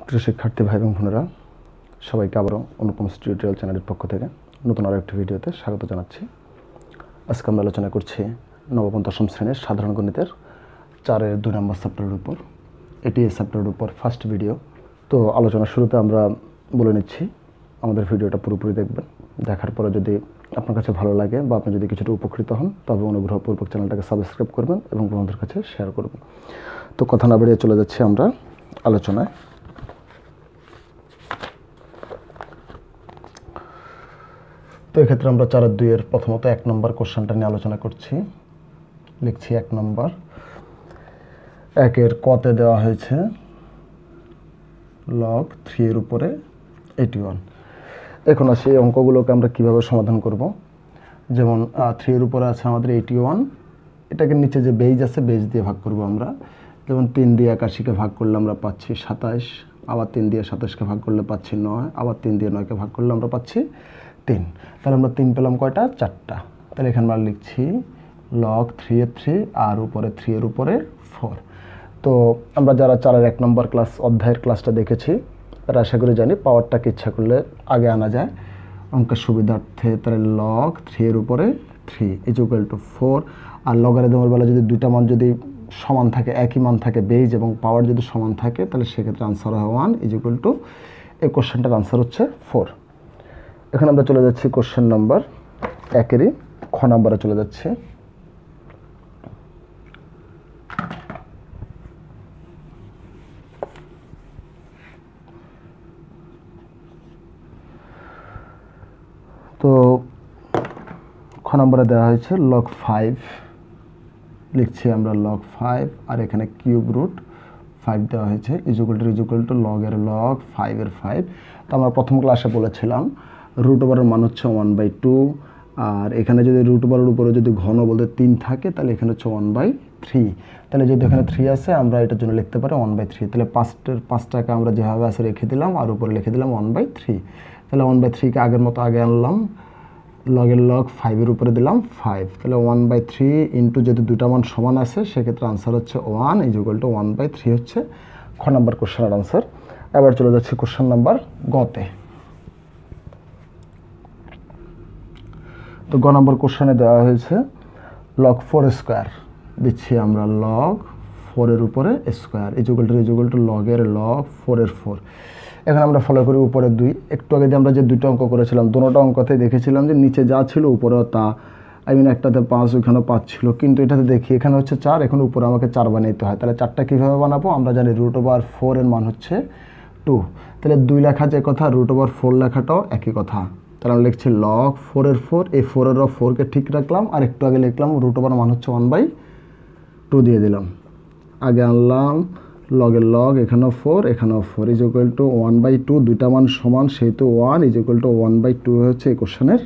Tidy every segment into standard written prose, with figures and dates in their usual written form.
প্রিয় শিক্ষার্থী ভাই এবং বোনেরা, সবাইকে আবারও অনুপম টিউটোরিয়াল চ্যানেলের পক্ষ থেকে নতুন আরও একটি ভিডিওতে স্বাগত জানাচ্ছি। আজকে আমরা আলোচনা করছি নবম ও দশম শ্রেণীর সাধারণ গণিতের 4-এর 2 নম্বর চ্যাপ্টারের উপর। এটি এই চ্যাপ্টারের উপর ফার্স্ট ভিডিও। তো আলোচনার শুরুতে আমরা বলে নিচ্ছি, আমাদের ভিডিওটা পুরোপুরি দেখবেন। দেখার পরে যদি আপনার কাছে ভালো লাগে বা আপনি যদি কিছুটা উপকৃত হন, তবে অনুগ্রহপূর্বক চ্যানেলটাকে সাবস্ক্রাইব করবেন এবং বন্ধুদের কাছে শেয়ার করবেন। তো কথা না বেরিয়ে চলে যাচ্ছি আমরা আলোচনায়। তো এক্ষেত্রে আমরা 4-2-এর প্রথমত 1 নম্বর কোশ্চেনটা নিয়ে আলোচনা করছি। লিখছি 1 নম্বর। 1-এর কতে দেওয়া হয়েছে log 3 এর উপরে 81। এখন আসি এই অঙ্কগুলোকে আমরা কিভাবে সমাধান করব। যেমন 3 এর উপরে আছে আমাদের 81, এটাকে নিচে যে বেজ আছে বেজ দিয়ে ভাগ করব আমরা। যেমন 3 দিয়ে 81কে ভাগ করলে আমরা পাচ্ছি 27, আবার 3 দিয়ে 27কে ভাগ করলে পাচ্ছি 9, আবার 3 দিয়ে 9কে ভাগ করলে আমরা পাচ্ছি 3। তাহলে আমরা 3 পেলাম কয়টা? 4টা। তাহলে এখানে আমরা লিখছি log 3 এর 3 আর উপরে 3 এর উপরে 4। তো আমরা যারা 4-এর 1 নম্বর ক্লাস অধ্যায়ের ক্লাসটা দেখেছি তারা আশা করি জানি পাওয়ারটাকে ইচ্ছা করলে আগে আনা যায় অঙ্কের সুবিধার্থে। তাহলে log 3 এর উপরে 3 = 4। আর লগারিদমের বেলা যদি দুইটা মান যদি সমান থাকে, একই মান থাকে, বেজ এবং পাওয়ার যদি সমান থাকে, তাহলে সেক্ষেত্রে আনসার হয় 1 এই কোশ্চেনটার আনসার হচ্ছে 4। এখন আমরা চলে যাচ্ছি কোশ্চেন নাম্বার 1-এরই খ নাম্বারে চলে যাচ্ছি। তো খ নম্বরে দেওয়া হয়েছে log 5। লিখছি আমরা log 5 আর এখানে কিউব রুট 5 দেওয়া হয়েছে = log এর log 5 এর 5। তো আমরা প্রথম ক্লাসে বলেছিলাম রুট ওভারের মান হচ্ছে 1/2, আর এখানে যদি রুট ওভারের উপরে যদি ঘন বলতে 3 থাকে তাহলে এখানে হচ্ছে 1/3। তাহলে যদি এখানে 3 আছে আমরা এটার জন্য লিখতে পারি 1/3। তাহলে 5টাকে আমরা যেভাবে আছে রেখে দিলাম আর উপরে লিখে দিলাম 1/3। তাহলে 1/3কে আগের মতো আগে আনলাম, log এর log 5 এর উপরে দিলাম 5। তাহলে 1/3 ইন্টু যদি দুটা মান সমান আছে সেক্ষেত্রে আনসার হচ্ছে 1 = 1/3 হচ্ছে খ নম্বর কোশ্চেনের আনসার। এবার চলে যাচ্ছি কোশ্চেন নাম্বার গতে। তো গ নম্বর কোশ্চেনে দেওয়া হয়েছে log 4 স্কোয়ার। দিচ্ছি আমরা log 4 এর উপরে স্কোয়ার = log এর log 4 এর 4। এখন আমরা ফলো করি উপরে 2। একটু আগে আমরা যে দুটো অঙ্ক করেছিলাম দুটোটা অঙ্কতে দেখেছিলাম যে নিচে যা ছিল উপরেও তা। একটাতে 5, ওইখানেও 5 ছিল, কিন্তু এটাতে দেখি এখানে হচ্ছে 4, এখন উপরে আমাকে 4 বানাইতে হয়। তাহলে 4টা কীভাবে বানাবো? আমরা জানি √4 এর মান হচ্ছে 2। তাহলে 2 লেখা যে কথা, √4 লেখাটাও একই কথা। তাহলে আমরা লিখছি log 4 এর 4, এই 4 এর 4কে ঠিক রাখলাম, আর একটু আগে লিখলাম √4 মান হচ্ছে 1/2 দিয়ে দিলাম। আগে আনলাম log এর log, এখানেও 4 এখানেও 4 = 1/2। দুইটা মান সমান, সেহেতু 1 = 1/2 হচ্ছে এই কোশ্চেনের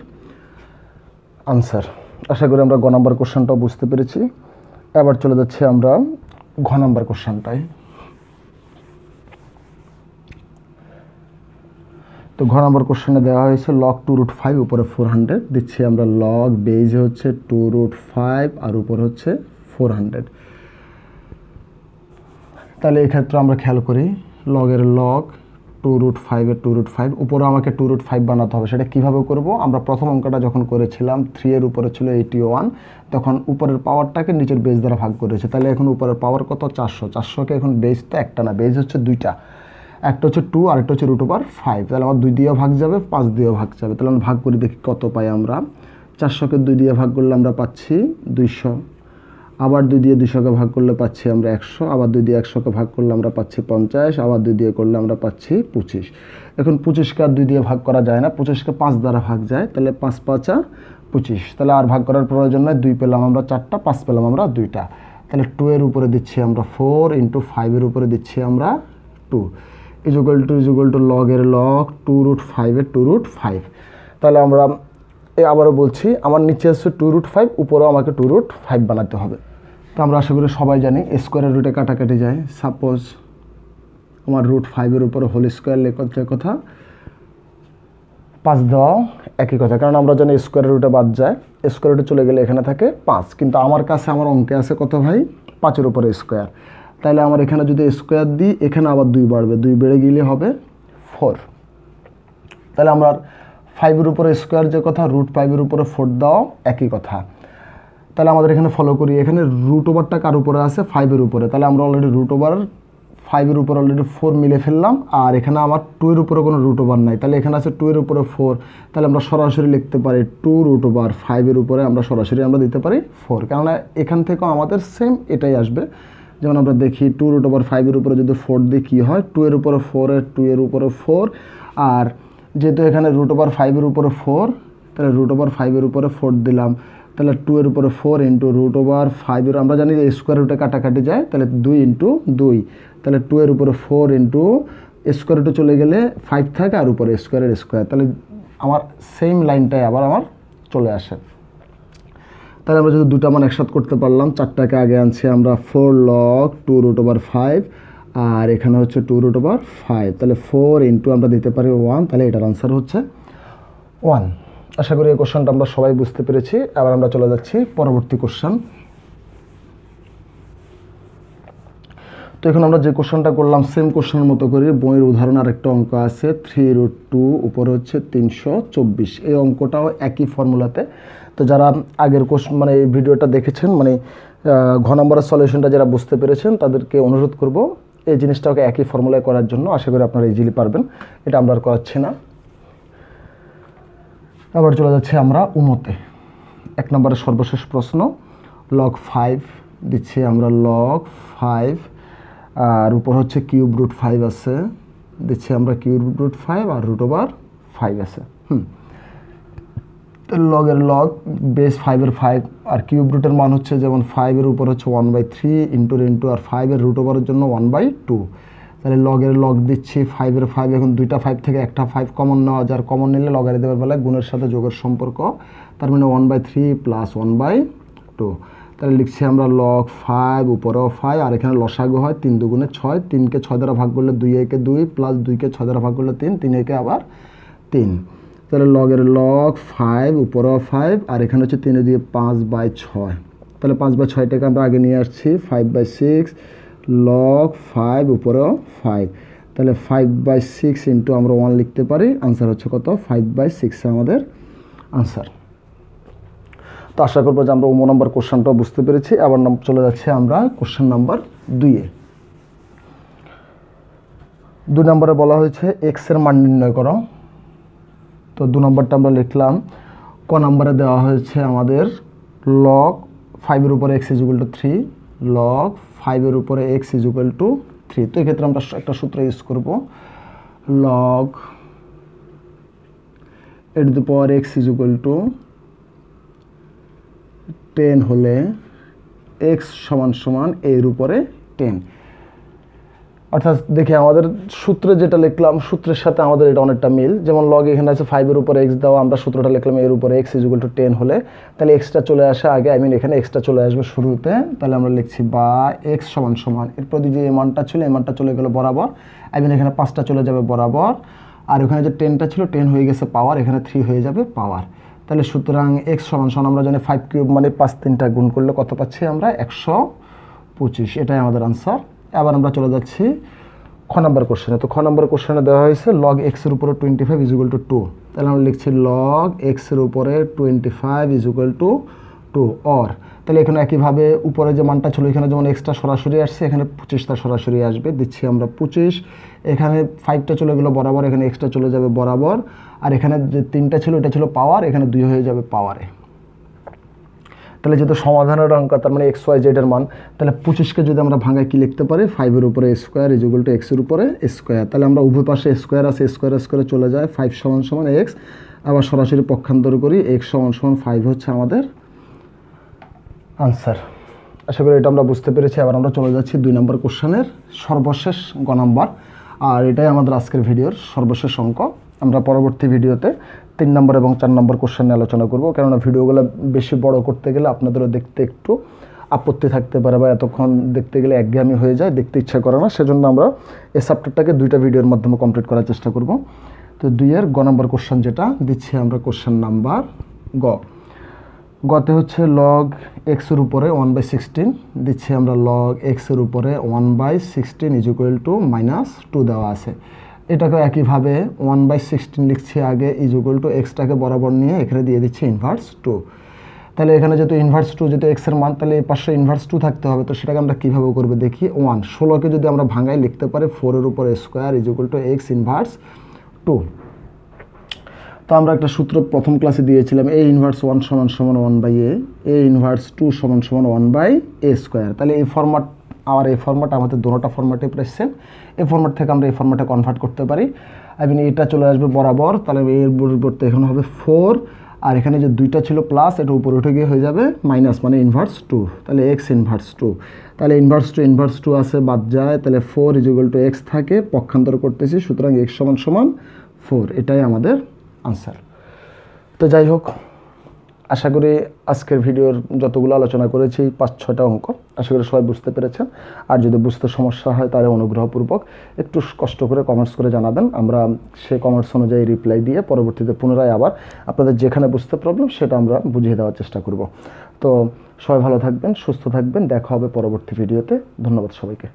আনসার। আশা করি আমরা গ নম্বর কোশ্চেনটাও বুঝতে পেরেছি। এবার চলে যাচ্ছি আমরা ঘ নম্বর কোশ্চেনটায়। তো ঘ নম্বর কোশ্চেনে দেওয়া হয়েছে log 2√5 উপরে 400। দিচ্ছি আমরা log বেজ হচ্ছে 2√5 আর উপর হচ্ছে 400। তাহলে এক্ষেত্রে আমরা খেয়াল করি log এর log 2√5 এর 2√5 উপরে আমাকে 2√5 বানাতে হবে। সেটা কিভাবে করব? আমরা প্রথম অঙ্কটা যখন করেছিলাম 3 এর উপরে ছিল 81, তখন উপরের পাওয়ারটাকে নিচের বেজ দ্বারা ভাগ করেছে। তাহলে এখন উপরের পাওয়ার কত? 400। 400কে এখন বেজ তো একটা না, বেজ হচ্ছে দুইটা, একটা হচ্ছে 2 আর একটা হচ্ছে √5। তাহলে আমার 2 দিয়েও ভাগ যাবে, 5 দিয়েও ভাগ যাবে। তাহলে আমরা ভাগ করি, দেখি কত পাই আমরা। 400কে 2 দিয়ে ভাগ করলে আমরা পাচ্ছি 200, আবার 2 দিয়ে 200কে ভাগ করলে পাচ্ছি আমরা 100, আবার 2 দিয়ে 100কে ভাগ করলে আমরা পাচ্ছি 50, আবার 2 দিয়ে করলে আমরা পাচ্ছি 25। এখন 25কে আর 2 দিয়ে ভাগ করা যায় না, 25কে 5 দ্বারা ভাগ যায়। তাহলে 5 5 25। তাহলে আর ভাগ করার প্রয়োজন নয়, 2 পেলাম আমরা 4টা, 5 পেলাম আমরা 2টা। তাহলে 2 এর উপরে দিচ্ছি আমরা 4 × 5 এর উপরে দিচ্ছি আমরা 2 = log এর log 2√5 এর 2√5। তাহলে আমরা আবারও বলছি, আমার নিচে আসছে 2√5, উপরেও আমাকে 2√5 বানাতে হবে। তো আমরা আশা করি সবাই জানি স্কোয়ারের রুটে কাটাকাটি যায়। সাপোজ আমার √5 এর উপরে হোল স্কোয়ার লেখার কথা, 5 দেওয়া একই কথা, কারণ আমরা জানি স্কোয়ারের রুটে বাদ যায়, স্কোয়ার রুটে চলে গেলে এখানে থাকে 5। কিন্তু আমার কাছে আমার অঙ্কে আছে কত ভাই? 5 এর উপরে স্কোয়ার। তাহলে আমার এখানে যদি স্কোয়ার দিই এখানে আবার 2 বাড়বে, 2 বেড়ে গেলে হবে 4। তাহলে আমরা 5-এর উপরে স্কোয়ার যে কথা, √5-এর উপরে 4 দাও একই কথা। তাহলে আমাদের এখানে ফলো করি, এখানে রুট ওভারটা কার উপরে আছে, 5-এর উপরে। তাহলে আমরা অলরেডি √5-এর উপরে অলরেডি 4 মিলে ফেললাম, আর এখানে আমার 2-এর উপরে কোনো রুট ওভার নাই, তাহলে এখানে আছে 2-এর উপরে 4। তাহলে আমরা সরাসরি লিখতে পারি 2√5-এর উপরে আমরা সরাসরি আমরা দিতে পারি 4, কেননা এখান থেকেও আমাদের সেম এটাই আসবে। যেমন আমরা দেখি 2√5-এর উপরে যদি 4 দিই কী হয়, 2-এর উপরে 4 2-এর উপরে 4, আর যেহেতু এখানে √5-এর উপরে 4, তাহলে √5-এর উপরে 4 দিলাম, তাহলে 2-এর উপরে 4 ইন্টু √5-এর, আমরা জানি যে স্কোয়ার রুটে কাটাকাটি যায়, তাহলে 2 ইন্টু 2, তাহলে 2-এর উপরে 4 ইন্টু স্কোয়ার রুটে চলে গেলে 5 থাকে, আর উপরে স্কোয়ারের স্কোয়ার, তাহলে আমার সেম লাইনটাই আবার আমার চলে আসে। তাহলে আমরা যদি দুটা মান একসাথে করতে পারলাম, 4টাকে আগে আনছি আমরা 4 log 2√5, আর এখানে হচ্ছে 2√5, তাহলে 4 ইন্টু আমরা দিতে পারি 1, তাহলে এটার আনসার হচ্ছে 1। আশা করি এই কোশ্চেনটা আমরা সবাই বুঝতে পেরেছি। এবার আমরা চলে যাচ্ছি পরবর্তী কোশ্চেন। তো এখন আমরা যে কোশ্চেনটা করলাম সেম কোশ্চেনের মতো করে বইয়ের উদাহরণ আরেকটা অঙ্ক আছে, 3√2 উপরে হচ্ছে 324। এই অঙ্কটাও একই ফর্মুলাতে। তো যারা আগের কোশ্চেন মানে এই ভিডিওটা দেখেছেন, মানে ঘ নম্বরের সলিউশনটা যারা বুঝতে পেরেছেন, তাদেরকে অনুরোধ করব এই জিনিসটাকে একই ফর্মুলায় করার জন্য। আশা করি আপনারা ইজিলি পারবেন, এটা আমরা আর করাচ্ছি না। আবার চলে যাচ্ছে আমরা উনোতে। 1 নম্বরের সর্বশেষ প্রশ্ন, log 5 দিচ্ছি আমরা, log 5, আর উপর হচ্ছে √5 আছে, দিচ্ছি আমরা √5, আর √5 আছে। লগের লগ বেস 5-এর 5, আর কিউব রুটের মান হচ্ছে যেমন 5-এর উপর হচ্ছে 1/3 ইন্টু, আর 5-এর রুট ওভারের জন্য 1/2। তাহলে লগের লগ দিচ্ছি 5-এর 5, এখন দুইটা 5 থেকে একটা 5 কমন নেওয়া যায়, কমন নিলে লগারিদমের বেলায় গুণের সাথে যোগের সম্পর্ক, তার মানে 1/3 প্লাস 1/2। তাহলে লিখছি আমরা log 5 উপরেও 5, আর এখানে লসাগু হয় 3 দুগুণে 6, 3কে 6 দ্বারা ভাগ করলে 2 একে 2, প্লাস 2কে 6 দ্বারা ভাগ করলে 3, 3 একে আবার 3। তাহলে লগের log 5 উপরেও 5, আর এখানে হচ্ছে 3 দিয়ে 5/6। তাহলে 5/6টাকে আমরা আগে নিয়ে আসছি, 5/6 log 5 উপরেও 5, তাহলে 5/6 ইন্টু আমরা 1 লিখতে পারি, আনসার হচ্ছে কত, 5/6 আমাদের আনসার। তো আশা করবো যে আমরা 9 নম্বর কোশ্চেনটাও বুঝতে পেরেছি। আবার চলে যাচ্ছে আমরা কোশ্চেন নাম্বার 2-এ। 2 নম্বরে বলা হয়েছে এক্স এর মান নির্ণয় করো। তো 2 নম্বরটা আমরা লিখলাম, ক নম্বরে দেওয়া হয়েছে আমাদের log 5-এর উপরে x = 3, log 5-এর উপরে x = 3। তো এক্ষেত্রে আমরা একটা সূত্র ইউজ করব, log x = 10 হলে x = এর উপরে 10। অর্থাৎ দেখি আমাদের সূত্রে যেটা লিখলাম, সূত্রের সাথে আমাদের এটা অনেকটা মিল। যেমন লগ এখানে আছে 5-এর উপরে x দাও, আমরা সূত্রটা লিখলাম এর উপরে x = 10 হলে, তাহলে এক্সটা চলে আসে আগে, এখানে এক্সটা চলে আসবে শুরুতে। তাহলে আমরা লিখছি বা x = এরপর যে মানটা ছিল এই মানটা চলে গেল বরাবর, এখানে 5টা চলে যাবে বরাবর, আর ওখানে যে 10টা ছিল 10 হয়ে গেছে পাওয়ার, এখানে 3 হয়ে যাবে পাওয়ার। তাহলে সুতরাং x = আমরা জানি 5 কিউব মানে 5 3টা গুণ করলে কত পাচ্ছি আমরা, 125। এটাই আমাদের আনসার। আবার আমরা চলে যাচ্ছি খ নম্বর কোশ্চেনে। তো খ নম্বর কোশ্চেনে দেওয়া হয়েছে log x এর উপরে 25 = 2। তাহলে আমরা লিখছি log x এর উপরে 25 = 2 অর। তাহলে এখানে একইভাবে উপরে যে মানটা ছিল এখানে যেমন এক্সটা সরাসরি আসছে, এখানে 25টা সরাসরি আসবে, দিচ্ছি আমরা 25। এখানে 5টা চলে গেল বরাবর, এখানে এক্সটা চলে যাবে বরাবর, আর এখানে যে 3টা ছিল এটা ছিল পাওয়ার, এখানে 2 হয়ে যাবে পাওয়ারে। তাহলে যেহেতু সমাধানের অঙ্ক, তার মানে এক্স ওয়াই জেডের মান, তাহলে 25কে যদি আমরা ভাঙায় কি লিখতে পারি, 5-এর উপরে স্কোয়ার = x এর উপরে স্কোয়ার। তাহলে আমরা উভয় পাশে স্কোয়ার আছে, স্কোয়ারে চলে যায়, 5 = x। আবার সরাসরি পক্ষান্তর করি, x = 5 হচ্ছে আমাদের আনসার। আশা করি এটা আমরা বুঝতে পেরেছি। আবার আমরা চলে যাচ্ছি 2 নম্বর কোশ্চেনের সর্বশেষ গ নম্বর, আর এটাই আমাদের আজকের ভিডিওর সর্বশেষ অঙ্ক। আমরা পরবর্তী ভিডিওতে 3 নম্বর এবং 4 নম্বর কোশ্চেন নিয়ে আলোচনা করব, কেননা ভিডিওগুলো বেশি বড় করতে গেলে আপনাদেরও দেখতে একটু আপত্তি থাকতে পারে, বা এতক্ষণ দেখতে গেলে একঘেয়েমি হয়ে যায়, দেখতে ইচ্ছা করে না। সেজন্য আমরা এই চ্যাপ্টারটাকে 2টা ভিডিওর মাধ্যমে কমপ্লিট করার চেষ্টা করব। তো 2-এর গ নম্বর কোশ্চেন যেটা দিচ্ছি আমরা, কোশ্চেন নাম্বার গ। গতে হচ্ছে লগ এক্সের উপরে 1/16 দিচ্ছি আমরা লগ এক্সের উপরে 1/16 ইজ ইকুয়াল টু -2 দেওয়া আছে। এটাকে একইভাবে 1/16 লিখছি আগে ইজ ইকুয়াল টু এক্সটাকে বরাবর নিয়ে এখানে দিয়ে দিচ্ছি ইনভার্স 2। তাহলে এখানে যেহেতু ইনভার্স 2 যেহেতু এক্সের মান, তাহলে এই পাশে ইনভার্স 2 থাকতে হবে। তো সেটাকে আমরা কীভাবে করবো দেখি। 16কে যদি আমরা ভাঙাই লিখতে পারি 4-এর উপরে square is equal to x inverse 2। তো আমরা একটা সূত্র প্রথম ক্লাসে দিয়েছিলাম, এ ইনভার্স 1 সমান সমান 1/a, এ ইনভার্স 2 সমান সমান 1/a স্কোয়ার। তাহলে এই ফরম্যাট আর এই ফরম্যাট আমাদের দুটোটা ফরম্যাটে প্রায় সেম। এই ফরম্যাট থেকে আমরা এই ফরম্যাটে কনভার্ট করতে পারি। এটা চলে আসবে বরাবর, তাহলে এর পরিবর্তে এখানে হবে 4, আর এখানে যে 2টা ছিল প্লাস, এটা উপরে উঠে গিয়ে হয়ে যাবে মাইনাস, মানে ইনভার্স 2। তাহলে এক্স ইনভার্স 2, তাহলে ইনভার্স 2 আছে বাদ যায়, তাহলে 4 ইজ ইকুয়াল টু এক্স থাকে, পক্ষান্তর করতেছি, সুতরাং এক্স সমান সমান 4। এটাই আমাদের আনসার। তো যাই হোক, আশা করি আজকের ভিডিওর যতগুলো আলোচনা করেছি 5-6টা অঙ্ক, আশা করি সবাই বুঝতে পেরেছেন। আর যদি বুঝতে সমস্যা হয় তাহলে অনুগ্রহপূর্বক একটু কষ্ট করে কমেন্টস করে জানাবেন। আমরা সেই কমেন্টস অনুযায়ী রিপ্লাই দিয়ে পরবর্তীতে পুনরায় আবার আপনাদের যেখানে বুঝতে প্রবলেম সেটা আমরা বুঝিয়ে দেওয়ার চেষ্টা করব। তো সবাই ভালো থাকবেন, সুস্থ থাকবেন, দেখা হবে পরবর্তী ভিডিওতে। ধন্যবাদ সবাইকে।